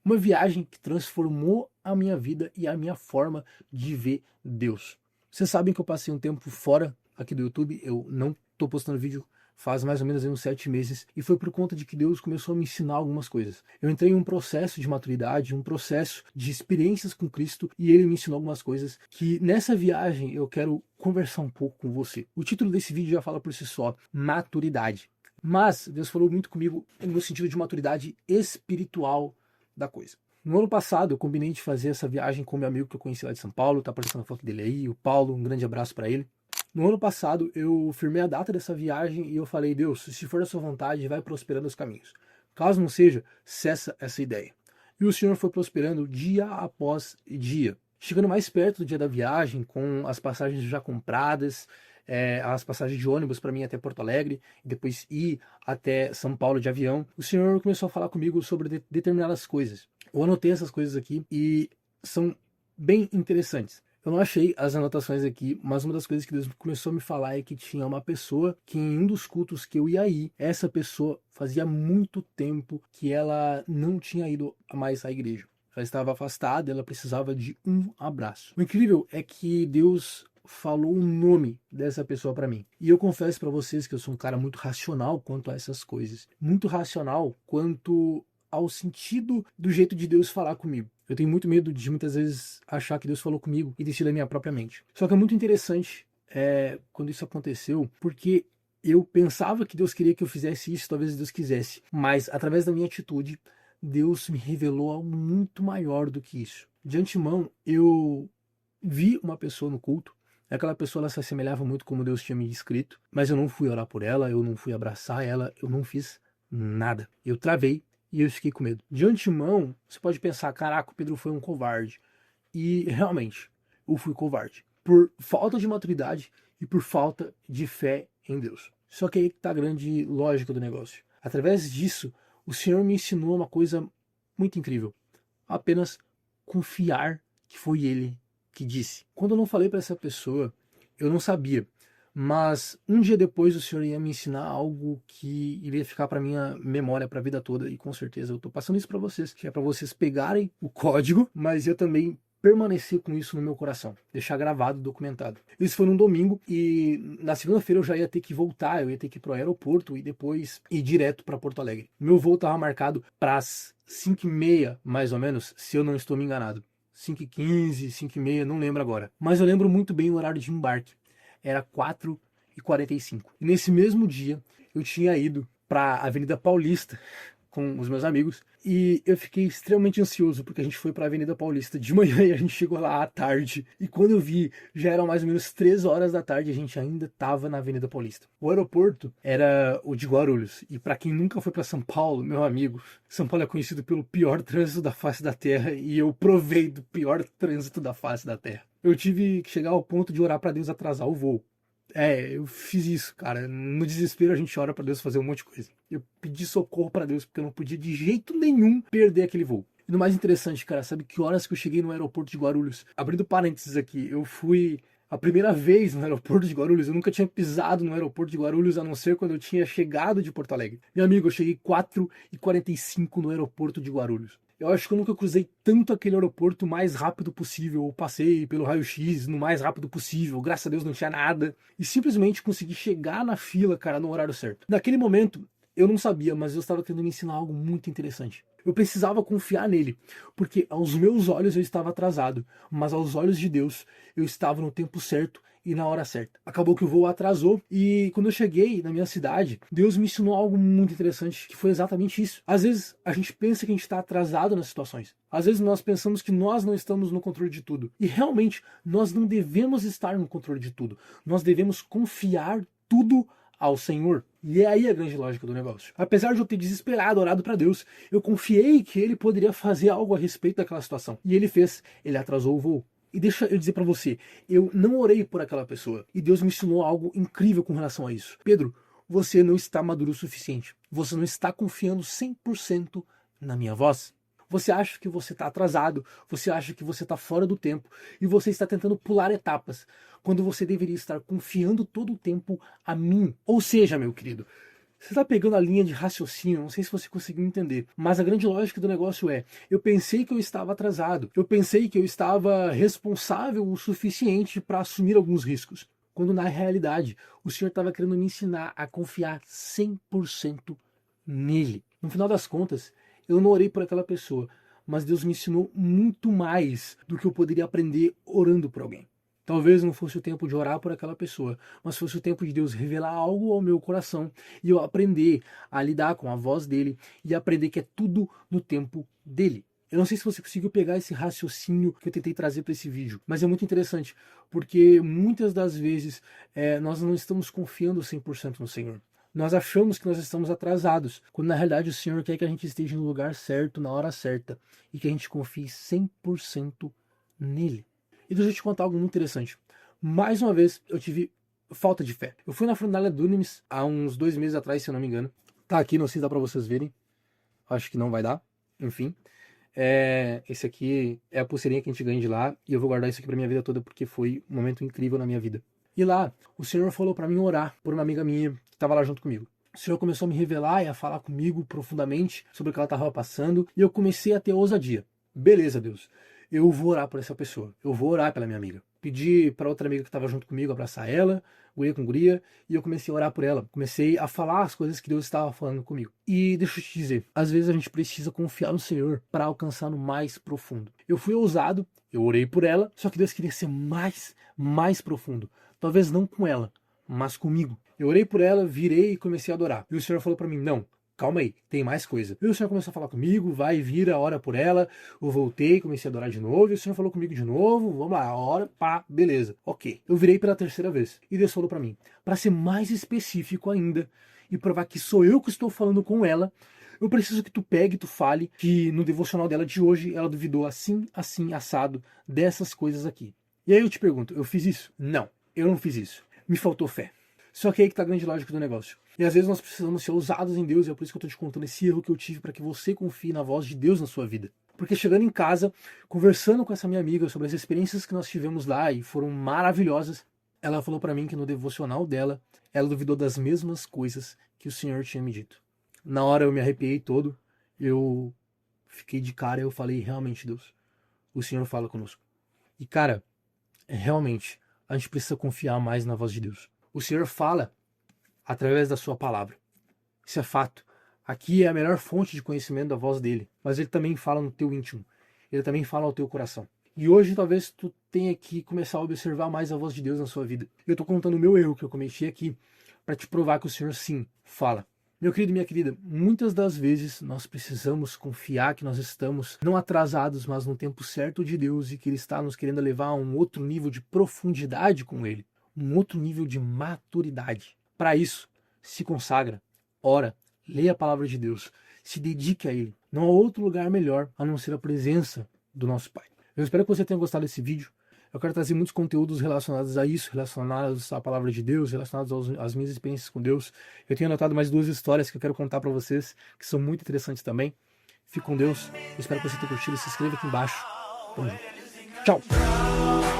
Uma viagem que transformou a minha vida e a minha forma de ver Deus. Vocês sabem que eu passei um tempo fora aqui do YouTube, eu não tô postando vídeo faz mais ou menos aí uns 7 meses, e foi por conta de que Deus começou a me ensinar algumas coisas. Eu entrei em um processo de maturidade, um processo de experiências com Cristo, e Ele me ensinou algumas coisas que nessa viagem eu quero conversar um pouco com você. O título desse vídeo já fala por si só, maturidade. Mas Deus falou muito comigo no sentido de maturidade espiritual da coisa. No ano passado, eu combinei de fazer essa viagem com meu amigo que eu conheci lá de São Paulo, tá aparecendo a foto dele aí, o Paulo, um grande abraço para ele. No ano passado, eu firmei a data dessa viagem e eu falei, Deus, se for da sua vontade, vai prosperando os caminhos. Caso não seja, cessa essa ideia. E o Senhor foi prosperando dia após dia. Chegando mais perto do dia da viagem, com as passagens já compradas, as passagens de ônibus para mim até Porto Alegre, e depois ir até São Paulo de avião, o Senhor começou a falar comigo sobre determinadas coisas. Eu anotei essas coisas aqui e são bem interessantes. Eu não achei as anotações aqui, mas uma das coisas que Deus começou a me falar é que tinha uma pessoa que em um dos cultos que eu ia ir, essa pessoa fazia muito tempo que ela não tinha ido mais à igreja. Ela estava afastada, ela precisava de um abraço. O incrível é que Deus falou o nome dessa pessoa para mim. E eu confesso para vocês que eu sou um cara muito racional quanto a essas coisas. Muito racional quanto ao sentido do jeito de Deus falar comigo. Eu tenho muito medo de muitas vezes achar que Deus falou comigo e decidir da minha própria mente. Só que é muito interessante quando isso aconteceu, porque eu pensava que Deus queria que eu fizesse isso, talvez Deus quisesse, mas através da minha atitude, Deus me revelou algo muito maior do que isso. De antemão, eu vi uma pessoa no culto, aquela pessoa ela se assemelhava muito como Deus tinha me descrito, mas eu não fui orar por ela, eu não fui abraçar ela, eu não fiz nada. Eu travei e eu fiquei com medo. De antemão, você pode pensar, caraca, o Pedro foi um covarde. E realmente, eu fui covarde. Por falta de maturidade e por falta de fé em Deus. Só que aí que tá a grande lógica do negócio. Através disso, o Senhor me ensinou uma coisa muito incrível. Apenas confiar que foi Ele que disse. Quando eu não falei para essa pessoa, eu não sabia. Mas um dia depois o Senhor ia me ensinar algo que iria ficar para minha memória para a vida toda, e com certeza eu estou passando isso para vocês, que é para vocês pegarem o código, mas eu também permanecer com isso no meu coração, deixar gravado, documentado. Isso foi num domingo e na segunda-feira eu já ia ter que voltar, eu ia ter que ir pro aeroporto e depois ir direto para Porto Alegre. Meu voo estava marcado para as 5h30, mais ou menos, se eu não estou me enganado. 5h15, 5h30, não lembro agora. Mas eu lembro muito bem o horário de embarque. Era 4h45. E nesse mesmo dia, eu tinha ido para a Avenida Paulista com os meus amigos e eu fiquei extremamente ansioso porque a gente foi para a Avenida Paulista de manhã e a gente chegou lá à tarde. E quando eu vi, já eram mais ou menos 3 horas da tarde e a gente ainda estava na Avenida Paulista. O aeroporto era o de Guarulhos. E para quem nunca foi para São Paulo, meu amigo, São Paulo é conhecido pelo pior trânsito da face da Terra e eu provei do pior trânsito da face da Terra. Eu tive que chegar ao ponto de orar para Deus atrasar o voo. Eu fiz isso, cara. No desespero a gente ora pra Deus fazer um monte de coisa. Eu pedi socorro pra Deus porque eu não podia de jeito nenhum perder aquele voo. E no mais interessante, cara, sabe que horas que eu cheguei no aeroporto de Guarulhos? Abrindo parênteses aqui, eu fui a primeira vez no aeroporto de Guarulhos. Eu nunca tinha pisado no aeroporto de Guarulhos, a não ser quando eu tinha chegado de Porto Alegre. Meu amigo, eu cheguei 4h45 no aeroporto de Guarulhos. Eu acho que eu nunca cruzei tanto aquele aeroporto o mais rápido possível. Eu passei pelo raio-x no mais rápido possível. Graças a Deus não tinha nada. E simplesmente consegui chegar na fila, cara, no horário certo. Naquele momento, eu não sabia, mas eu estava tentando me ensinar algo muito interessante. Eu precisava confiar nele, porque aos meus olhos eu estava atrasado, mas aos olhos de Deus eu estava no tempo certo e na hora certa. Acabou que o voo atrasou e quando eu cheguei na minha cidade, Deus me ensinou algo muito interessante, que foi exatamente isso. Às vezes a gente pensa que a gente está atrasado nas situações. Às vezes nós pensamos que nós não estamos no controle de tudo. E realmente nós não devemos estar no controle de tudo. Nós devemos confiar tudo ao Senhor. E é aí a grande lógica do negócio. Apesar de eu ter desesperado, orado para Deus, eu confiei que Ele poderia fazer algo a respeito daquela situação. E Ele fez. Ele atrasou o voo. E deixa eu dizer para você, eu não orei por aquela pessoa. E Deus me ensinou algo incrível com relação a isso. Pedro, você não está maduro o suficiente. Você não está confiando 100% na minha voz. Você acha que você está atrasado, você acha que você está fora do tempo e você está tentando pular etapas, quando você deveria estar confiando todo o tempo a mim. Ou seja, meu querido, Você tá pegando a linha de raciocínio, não sei se você conseguiu entender, mas a grande lógica do negócio é, eu pensei que eu estava atrasado, eu pensei que eu estava responsável o suficiente para assumir alguns riscos, quando na realidade o Senhor estava querendo me ensinar a confiar 100% nele. No final das contas, eu não orei por aquela pessoa, mas Deus me ensinou muito mais do que eu poderia aprender orando por alguém. Talvez não fosse o tempo de orar por aquela pessoa, mas fosse o tempo de Deus revelar algo ao meu coração e eu aprender a lidar com a voz dele e aprender que é tudo no tempo dele. Eu não sei se você conseguiu pegar esse raciocínio que eu tentei trazer para esse vídeo, mas é muito interessante, porque muitas das vezes nós não estamos confiando 100% no Senhor. Nós achamos que nós estamos atrasados, quando na realidade o Senhor quer que a gente esteja no lugar certo, na hora certa, e que a gente confie 100% nele. E deixa eu te contar algo muito interessante. Mais uma vez, eu tive falta de fé. Eu fui na Fornalha Dunamis há uns 2 meses atrás, se eu não me engano. Tá aqui, não sei se dá pra vocês verem. Acho que não vai dar. Enfim. Esse aqui é a pulseirinha que a gente ganha de lá. E eu vou guardar isso aqui pra minha vida toda, porque foi um momento incrível na minha vida. E lá, o Senhor falou pra mim orar por uma amiga minha que tava lá junto comigo. O Senhor começou a me revelar e a falar comigo profundamente sobre o que ela tava passando. E eu comecei a ter ousadia. Beleza, Deus. Eu vou orar por essa pessoa, eu vou orar pela minha amiga. Pedi para outra amiga que estava junto comigo abraçar ela, guria com guria, e eu comecei a orar por ela. Comecei a falar as coisas que Deus estava falando comigo. E deixa eu te dizer, às vezes a gente precisa confiar no Senhor para alcançar no mais profundo. Eu fui ousado, eu orei por ela, só que Deus queria ser mais profundo. Talvez não com ela, mas comigo. Eu orei por ela, virei e comecei a adorar. E o Senhor falou para mim, não, calma aí, tem mais coisa. E o Senhor começou a falar comigo, vai, vira, ora por ela. Eu voltei, comecei a adorar de novo. E o Senhor falou comigo de novo, vamos lá, ora, pá, beleza. Ok. Eu virei pela 3ª vez. E Deus falou pra mim, pra ser mais específico ainda, e provar que sou eu que estou falando com ela, eu preciso que tu pegue e tu fale que no devocional dela de hoje, ela duvidou assim, assado, dessas coisas aqui. E aí eu te pergunto, eu fiz isso? Não, eu não fiz isso. Me faltou fé. Só que aí que tá a grande lógica do negócio. E às vezes nós precisamos ser ousados em Deus, e é por isso que eu tô te contando esse erro que eu tive para que você confie na voz de Deus na sua vida. Porque chegando em casa, conversando com essa minha amiga sobre as experiências que nós tivemos lá e foram maravilhosas, ela falou para mim que no devocional dela, ela duvidou das mesmas coisas que o Senhor tinha me dito. Na hora eu me arrepiei todo, eu fiquei de cara e eu falei, realmente Deus, o Senhor fala conosco. E cara, realmente, a gente precisa confiar mais na voz de Deus. O Senhor fala através da sua palavra. Isso é fato. Aqui é a melhor fonte de conhecimento da voz dele. Mas ele também fala no teu íntimo. Ele também fala ao teu coração. E hoje talvez tu tenha que começar a observar mais a voz de Deus na sua vida. Eu estou contando o meu erro que eu cometi aqui para te provar que o Senhor sim fala. Meu querido e minha querida, muitas das vezes nós precisamos confiar que nós estamos não atrasados, mas no tempo certo de Deus e que Ele está nos querendo levar a um outro nível de profundidade com Ele. Um outro nível de maturidade. Para isso, se consagra, ora, leia a palavra de Deus, se dedique a Ele. Não há outro lugar melhor a não ser a presença do nosso Pai. Eu espero que você tenha gostado desse vídeo. Eu quero trazer muitos conteúdos relacionados a isso, relacionados à palavra de Deus, relacionados às minhas experiências com Deus. Eu tenho anotado mais 2 histórias que eu quero contar para vocês, que são muito interessantes também. Fique com Deus. Eu espero que você tenha curtido. Se inscreva aqui embaixo. Tamo junto. Tchau!